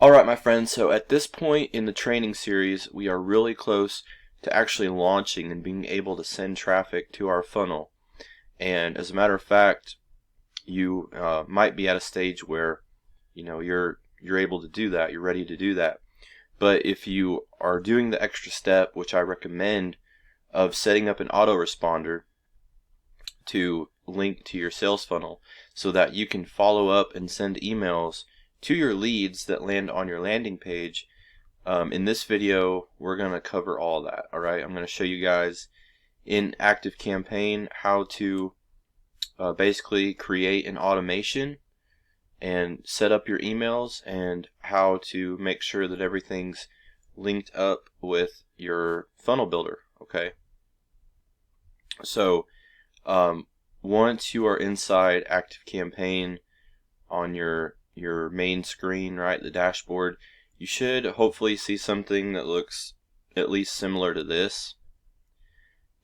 Alright, my friends, so at this point in the training series, we are really close to actually launching and being able to send traffic to our funnel. And as a matter of fact, you might be at a stage where you're able to do that, you're ready to do that. But if you are doing the extra step, which I recommend, of setting up an autoresponder to link to your sales funnel so that you can follow up and send emails to your leads that land on your landing page, in this video we're going to cover all that. Alright, I'm going to show you guys in Activecampaign how to basically create an automation and set up your emails, and how to make sure that everything's linked up with your funnel builder. Okay, so once you are inside Activecampaign on your main screen, right, the dashboard, you should hopefully see something that looks at least similar to this.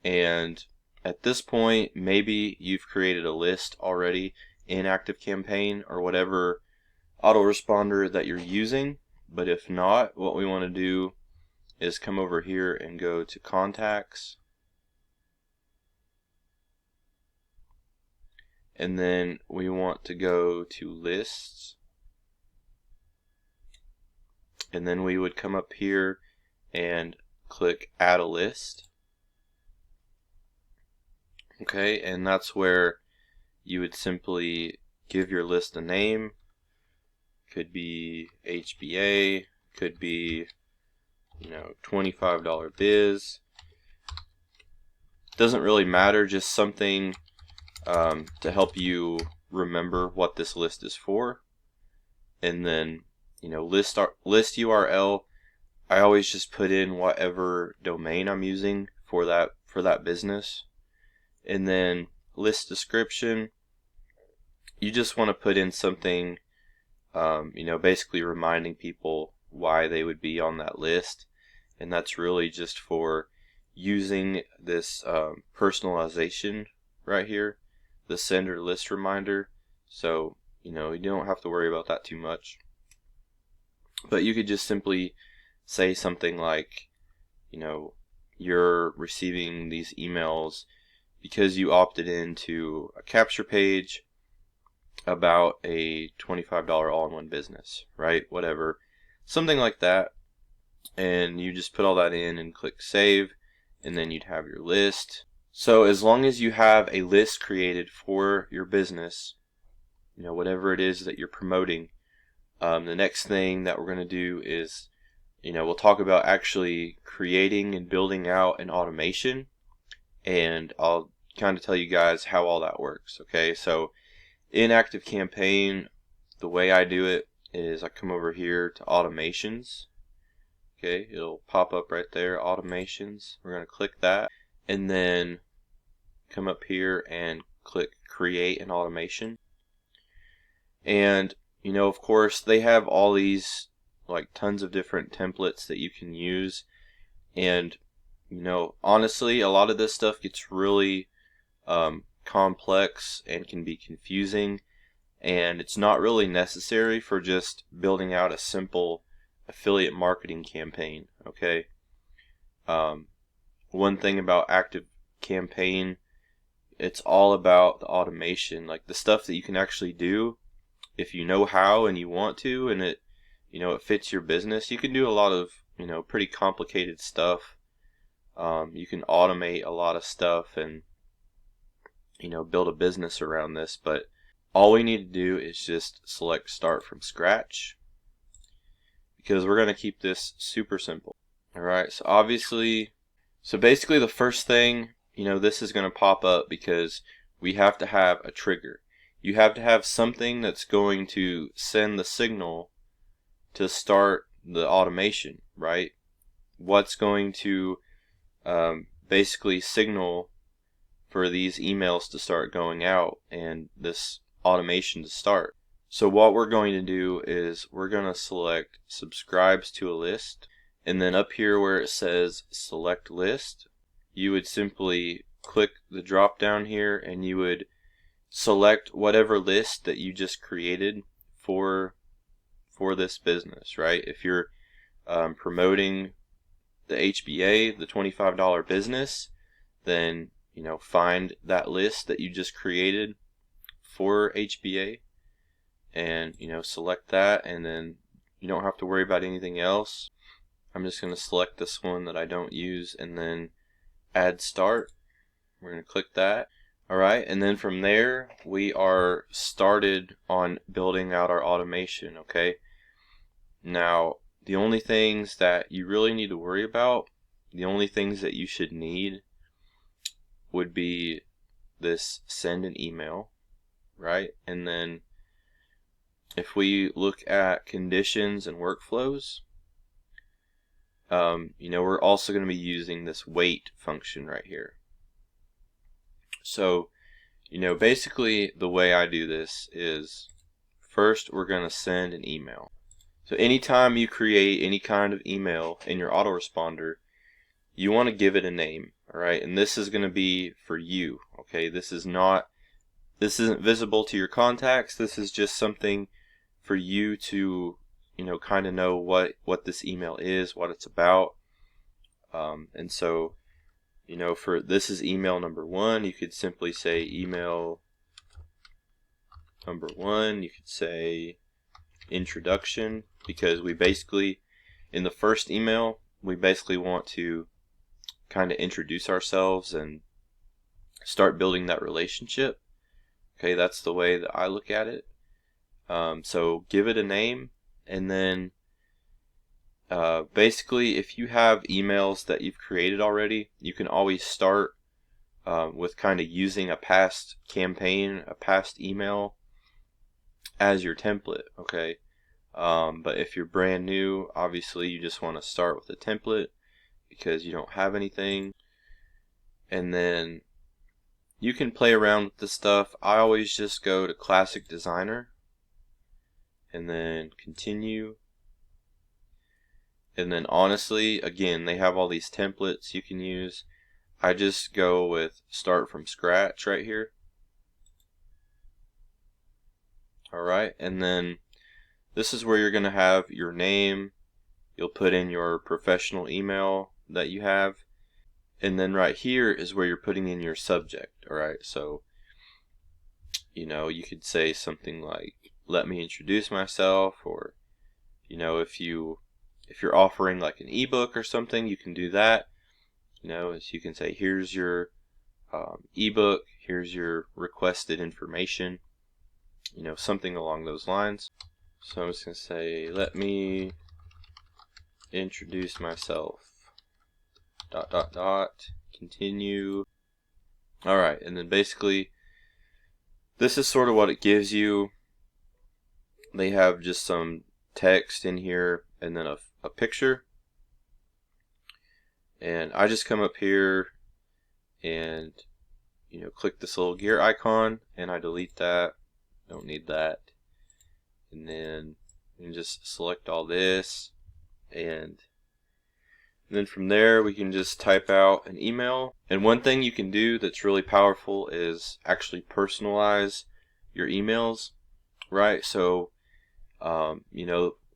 And at this point, maybe you've created a list already in Activecampaign or whatever autoresponder that you're using. But if not, what we want to do is come over here and go to contacts, and then we want to go to lists, and then we would come up here and click add a list. Okay, and that's where you would simply give your list a name. Could be HBA, could be $25 biz. Doesn't really matter, just something to help you remember what this list is for. And then list URL, I always just put in whatever domain I'm using for that business. And then list description, you just want to put in something basically reminding people why they would be on that list. And that's really just for using this personalization right here, the sender list reminder. So you don't have to worry about that too much. But you could just simply say something like, you're receiving these emails because you opted into a capture page about a $25 all-in-one business, right? Whatever, something like that. And you just put all that in and click save, and then you'd have your list. So as long as you have a list created for your business, whatever it is that you're promoting, the next thing that we're going to do is, we'll talk about actually creating and building out an automation, and I'll kind of tell you guys how all that works. Okay, so in Activecampaign, the way I do it is I come over here to automations. Okay, it'll pop up right there, automations. We're going to click that, and then come up here and click create an automation. And of course they have all these tons of different templates that you can use, and honestly a lot of this stuff gets really complex and can be confusing, and it's not really necessary for just building out a simple affiliate marketing campaign. Okay, one thing about Activecampaign, it's all about the automation, like the stuff that you can actually do if you know how and you want to, and it it fits your business. You can do a lot of pretty complicated stuff. You can automate a lot of stuff and build a business around this, but all we need to do is just select start from scratch, because we're going to keep this super simple. Alright, so basically the first thing, this is going to pop up because we have to have a trigger. You have to have something that's going to send the signal to start the automation, right? What's going to basically signal for these emails to start going out and this automation to start. So what we're going to do is we're going to select subscribes to a list, and then up here where it says select list, you would simply click the drop down here and you would select whatever list that you just created for for this business, right? If you're promoting the HBA, the $25 business, then find that list that you just created for HBA and select that, and then you don't have to worry about anything else. I'm just going to select this one that I don't use and then add start. We're going to click that. Alright, and then from there we are started on building out our automation. Okay, now the only things that you really need to worry about, the only things that you should need would be this send an email, right? And then if we look at conditions and workflows, we're also going to be using this wait function right here. So, basically the way I do this is first we're going to send an email. So anytime you create any kind of email in your autoresponder, you want to give it a name, alright? And this is going to be for you, okay? This isn't visible to your contacts. This is just something for you to, kind of know what this email is, what it's about. And so, for this is email number 1, you could simply say email number 1. You could say introduction, because we basically, in the first email, we basically want to kind of introduce ourselves and start building that relationship. Okay, that's the way that I look at it. So give it a name, and then basically if you have emails that you've created already, you can always start with kind of using a past campaign, a past email as your template. Okay, but if you're brand new, obviously you just want to start with a template because you don't have anything, and then you can play around with this stuff. I always just go to Classic Designer and then continue. And then honestly, again, they have all these templates you can use. I just go with start from scratch right here. Alright, and then this is where you're going to have your name. You'll put in your professional email that you have. And then right here is where you're putting in your subject. Alright, so you could say something like, let me introduce myself, or if you're offering like an ebook or something, you can do that. As you can say, here's your ebook, here's your requested information, something along those lines. So I'm just going to say, let me introduce myself, ... continue. Alright, and then basically this is sort of what it gives you. They have just some text in here and then a picture. And I just come up here and click this little gear icon, and I delete that. Don't need that. And then you can just select all this, and then from there we can just type out an email. And one thing you can do that's really powerful is actually personalize your emails, right? So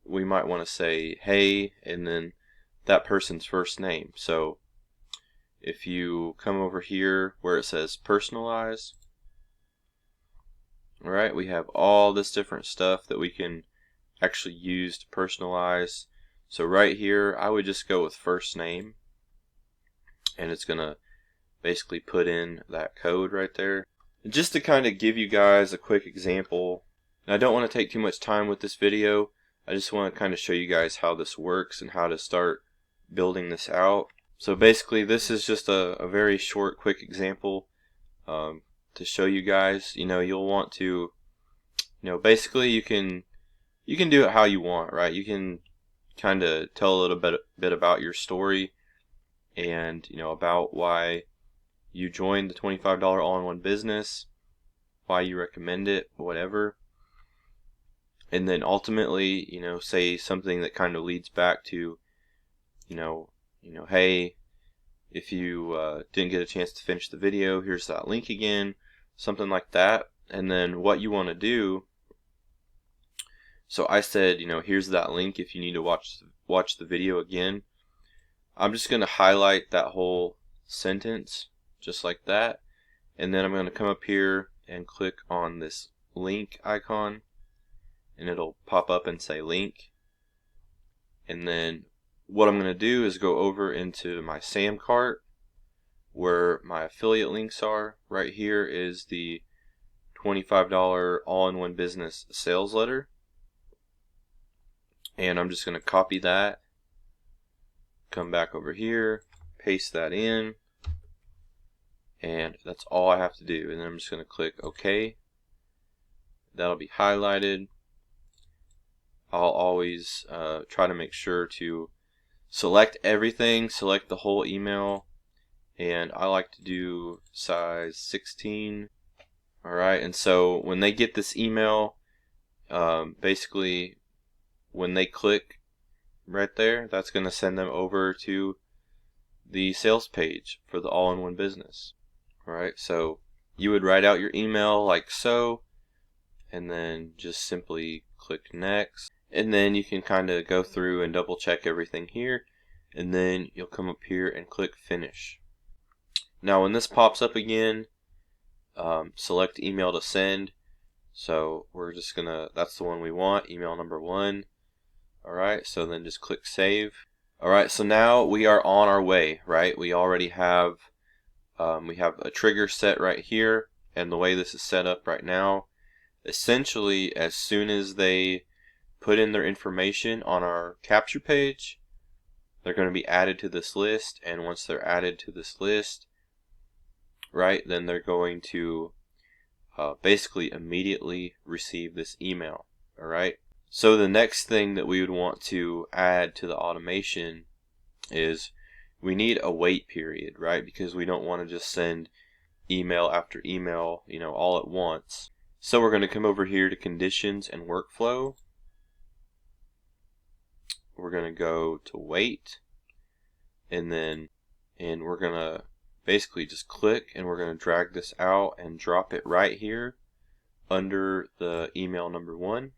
we might want to say hey, and then that person's first name. So if you come over here where it says personalize, alright, we have all this different stuff that we can actually use to personalize. So right here I would just go with first name, and it's gonna basically put in that code right there. And just to kind of give you guys a quick example, and I don't want to take too much time with this video, I just want to kind of show you guys how this works and how to start building this out. So basically this is just a very short quick example to show you guys. You'll want to basically you can do it how you want, right? You can kind of tell a little bit about your story, and about why you joined the $25 all-in-one business, why you recommend it, whatever. And then ultimately, say something that kind of leads back to, hey, if you didn't get a chance to finish the video, here's that link again, something like that. And then what you want to do, So I said, here's that link if you need to watch the video again. I'm just going to highlight that whole sentence just like that, and then I'm going to come up here and click on this link icon, and it'll pop up and say link. And then what I'm going to do is go over into my SAM cart where my affiliate links are. Right here is the $25 all-in-one business sales letter, and I'm just going to copy that, come back over here, paste that in, and that's all I have to do. And then I'm just going to click OK. That'll be highlighted. I'll always try to make sure to select everything, select the whole email, and I like to do size 16. Alright, and so when they get this email, basically when they click right there, that's going to send them over to the sales page for the all-in-one business. Alright, so you would write out your email like so, and then just simply click next, and then you can kind of go through and double check everything here, and then you'll come up here and click finish. Now when this pops up again, select email to send. So we're just gonna, that's the one we want, email number 1. Alright, so then just click save. Alright, so now we are on our way, right? We already have we have a trigger set right here, and the way this is set up right now, essentially as soon as they put in their information on our capture page, they're going to be added to this list, and once they're added to this list, right, then they're going to basically immediately receive this email. Alright, so the next thing that we would want to add to the automation is we need a wait period, right? Because we don't want to just send email after email, all at once. So we're going to come over here to conditions and workflow. We're going to go to wait, and we're going to basically just click, and we're going to drag this out and drop it right here under the email number 1.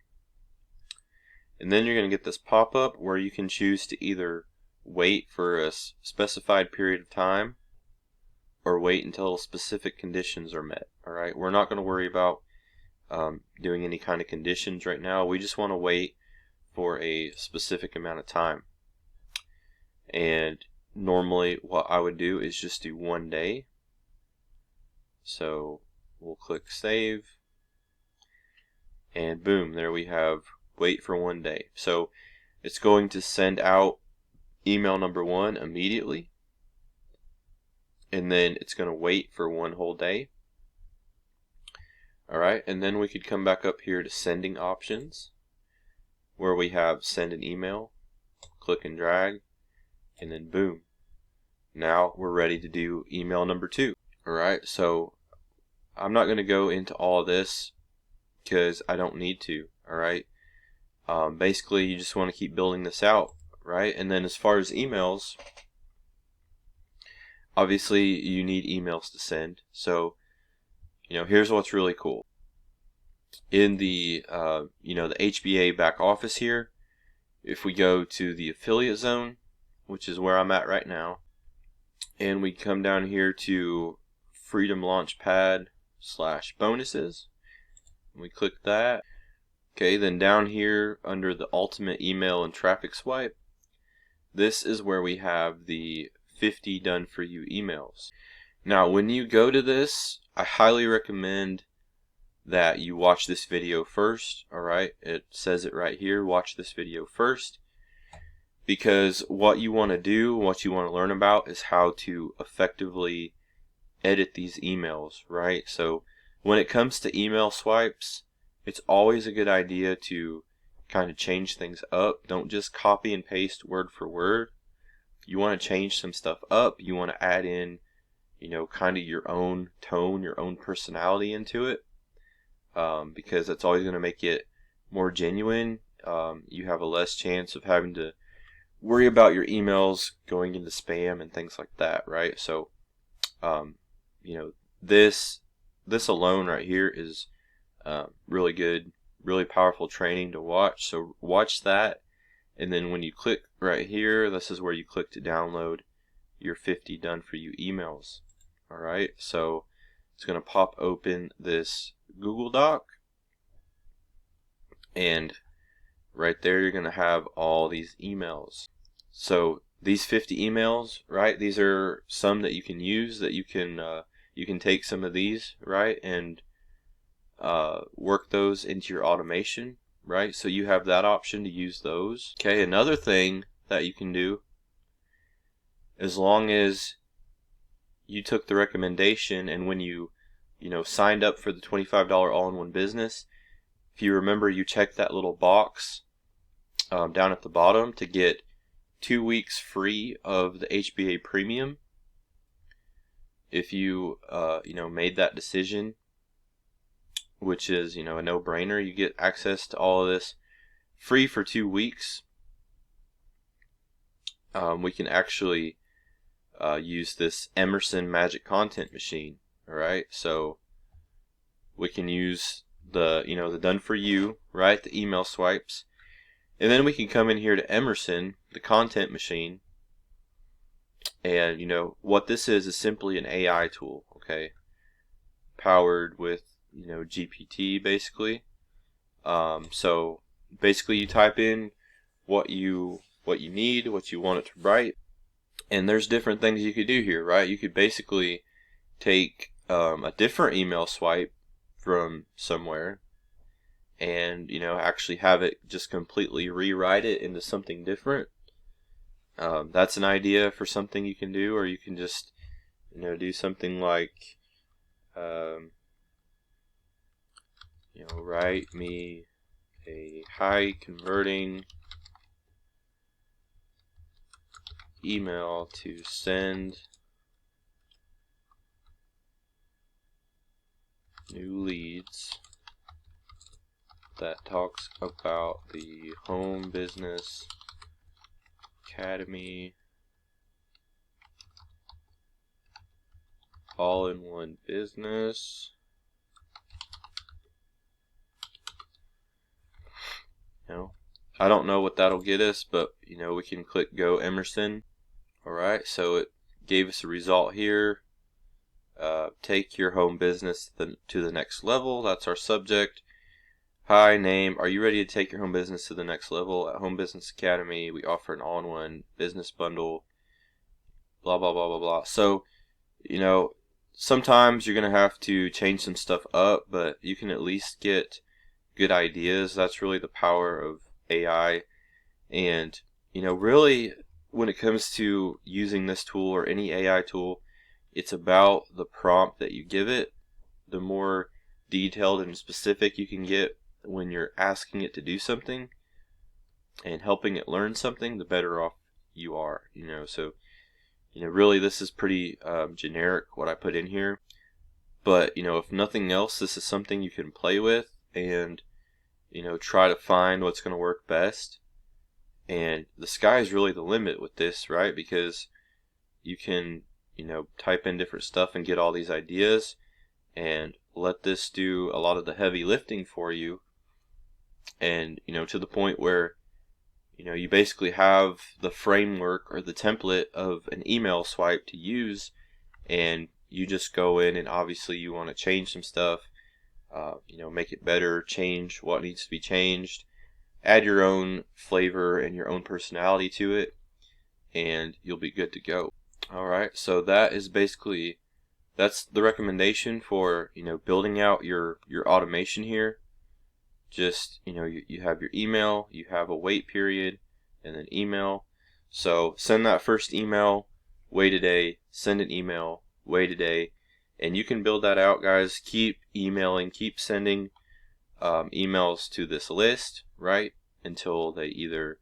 And then you're going to get this pop-up where you can choose to either wait for a specified period of time or wait until specific conditions are met. Alright, we're not going to worry about doing any kind of conditions right now. We just want to wait for a specific amount of time. And normally what I would do is just do 1 day. So we'll click save, and boom, there we have wait for 1 day. So it's going to send out email number 1 immediately, and then it's going to wait for 1 whole day. Alright, and then we could come back up here to sending options, where we have send an email, click and drag, and then boom, now we're ready to do email number 2. Alright, so I'm not going to go into all of this because I don't need to. Alright, basically you just want to keep building this out, right? And then as far as emails, obviously you need emails to send. So here's what's really cool. In the the HBA back office here, if we go to the affiliate zone, which is where I'm at right now, and we come down here to Freedom Launchpad /bonuses, and we click that. Okay, then down here under the ultimate email and traffic swipe, this is where we have the 50 done for you emails. Now when you go to this, I highly recommend that you watch this video first. Alright, it says it right here, watch this video first, because what you want to do, what you want to learn about is how to effectively edit these emails, right? So when it comes to email swipes, it's always a good idea to kind of change things up. Don't just copy and paste word for word. You want to change some stuff up. You want to add in, kind of your own tone, your own personality into it, because that's always going to make it more genuine. You have a less chance of having to worry about your emails going into spam and things like that, right? So, this alone right here is really good really powerful training to watch. So watch that, and then when you click right here, this is where you click to download your 50 done for you emails. Alright, so it's going to pop open this Google Doc, and right there you're going to have all these emails. So these 50 emails, right, these are some that you can use, that you can take some of these, right, and work those into your automation, right? So you have that option to use those. Okay, another thing that you can do, as long as you took the recommendation and when you signed up for the $25 all-in-one business, if you remember, you checked that little box down at the bottom to get 2 weeks free of the HBA Premium. If you made that decision, which is a no-brainer, you get access to all of this free for 2 weeks. We can actually use this Emerson Magic Content Machine. Alright, so we can use the the done for you, right, the email swipes, and then we can come in here to Emerson, the content machine, and what this is simply an AI tool, okay, powered with GPT basically. So basically you type in what you need, what you want it to write, and there's different things you could do here, right? You could basically take a different email swipe from somewhere and actually have it just completely rewrite it into something different. That's an idea for something you can do, or you can just do something like write me a high converting email to send new leads that talks about the Home Business Academy all-in-one business. I don't know what that'll get us, but we can click Go Emerson. Alright, so it gave us a result here. Take your home business to the next level. That's our subject. Hi, name. Are you ready to take your home business to the next level? At Home Business Academy, we offer an all-in-one business bundle. Blah, blah, blah, blah, blah. So, sometimes you're going to have to change some stuff up, but you can at least get good ideas. That's really the power of AI. And, really, when it comes to using this tool or any AI tool, it's about the prompt that you give it. The more detailed and specific you can get when you're asking it to do something and helping it learn something, the better off you are. So really this is pretty generic what I put in here, but if nothing else, this is something you can play with and try to find what's going to work best. And the sky is really the limit with this, right? Because you can type in different stuff and get all these ideas and let this do a lot of the heavy lifting for you, and to the point where you basically have the framework or the template of an email swipe to use, and you just go in and obviously you want to change some stuff, make it better, change what needs to be changed, add your own flavor and your own personality to it, and you'll be good to go. Alright, so that is basically, that's the recommendation for building out your automation here. Just you have your email, you have a wait period, and then email. So send that first email, wait a day, send an email, wait a day, and you can build that out, guys. Keep emailing, keep sending emails to this list, right, until they either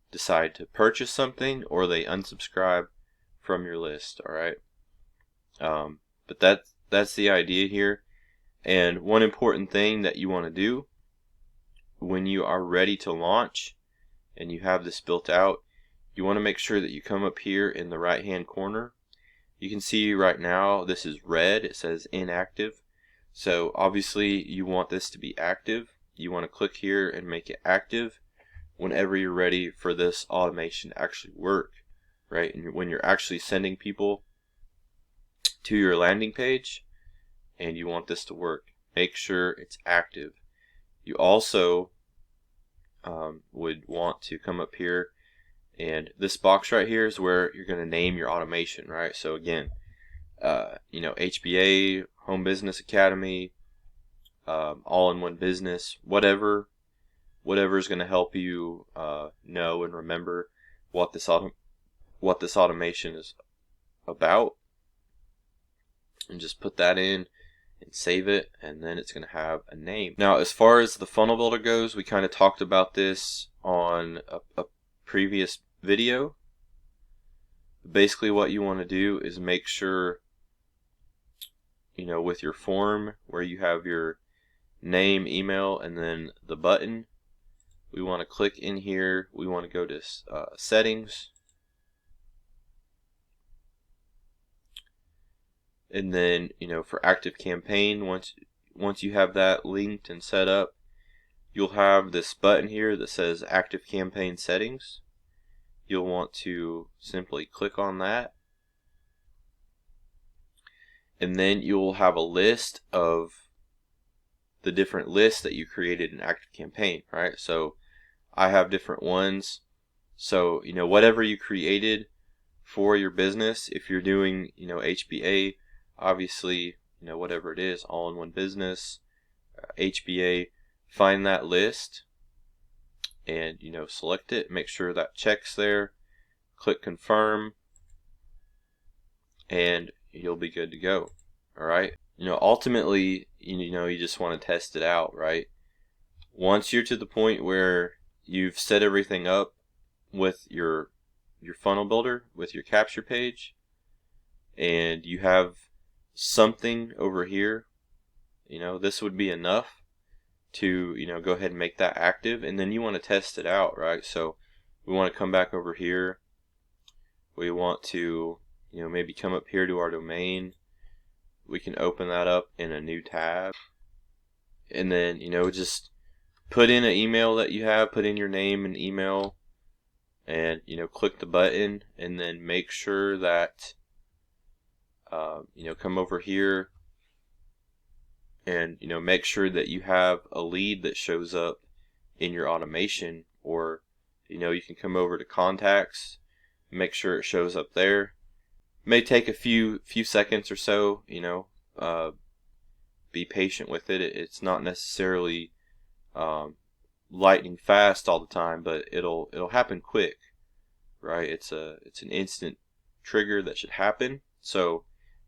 decide to purchase something or they unsubscribe from your list. Alright, but that's the idea here. And one important thing that you want to do when you are ready to launch and you have this built out, you want to make sure that you come up here in the right hand corner. You can see right now this is red, it says inactive. So obviously you want this to be active. you want to click here and make it active whenever you're ready for this automation to actually work, right? And when you're actually sending people to your landing page and you want this to work, make sure it's active. You also would want to come up here, and this box right here is where you're going to name your automation, right? So again, you know, HBA, Home Business Academy, all-in-one business, whatever is going to help you know and remember what this automation is about, and just put that in and save it, and then it's going to have a name. Now, as far as the funnel builder goes, we kind of talked about this on a previous video. Basically, what you want to do is make sure, you know, with your form where you have your name, email, and then the button, we want to click in here. We want to go to settings, and then, you know, for Activecampaign, once you have that linked and set up, you'll have this button here that says Activecampaign settings. You'll want to simply click on that, and then you'll have a list of the different lists that you created in Activecampaign, right? So I have different ones. So, you know, whatever you created for your business, if you're doing, you know, HBA, obviously, you know, whatever it is, all-in-one business, HBA, find that list and, you know, select it, make sure that check's there, click confirm, and you'll be good to go. All right. You know, ultimately, you know, you just want to test it out, right? Once you're to the point where you've set everything up with your funnel builder, with your capture page, and you have something over here, you know, this would be enough to, you know, go ahead and make that active, and then you want to test it out, right? So we want to come back over here. We want to, you know, maybe come up here to our domain. We can open that up in a new tab, and then, you know, just put in an email that you have, put in your name and email, and, you know, click the button, and then make sure that you know, come over here and, you know, make sure that you have a lead that shows up in your automation, or, you know, you can come over to contacts, make sure it shows up there. It may take a few seconds or so, you know, be patient with it. It's not necessarily lightning fast all the time, but it'll happen quick, right? It's an instant trigger that should happen. So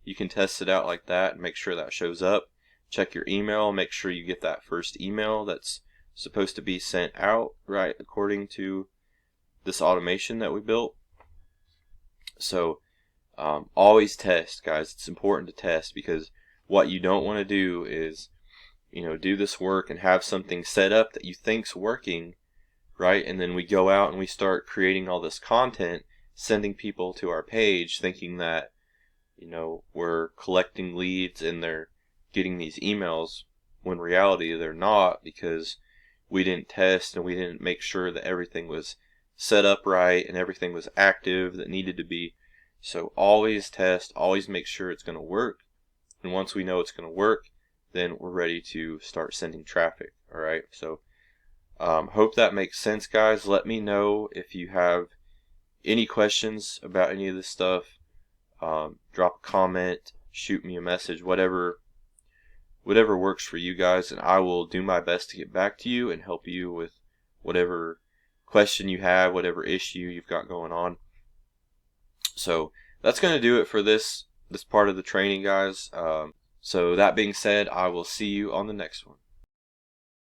you can test it out like that and make sure that shows up. Check your email, make sure you get that first email that's supposed to be sent out, right, according to this automation that we built. So always test, guys. It's important to test, because what you don't want to do is, you know, do this work and have something set up that you think's working, right? And then we go out and we start creating all this content, sending people to our page thinking that, you know, we're collecting leads and they're getting these emails, when in reality they're not, because we didn't test and we didn't make sure that everything was set up right and everything was active that needed to be. So always test, always make sure it's going to work, and once we know it's going to work, then we're ready to start sending traffic. All right, so hope that makes sense, guys. Let me know if you have any questions about any of this stuff. Drop a comment, shoot me a message, whatever works for you guys, and I will do my best to get back to you and help you with whatever question you have, whatever issue you've got going on. So that's going to do it for this part of the training, guys. So that being said, I will see you on the next one.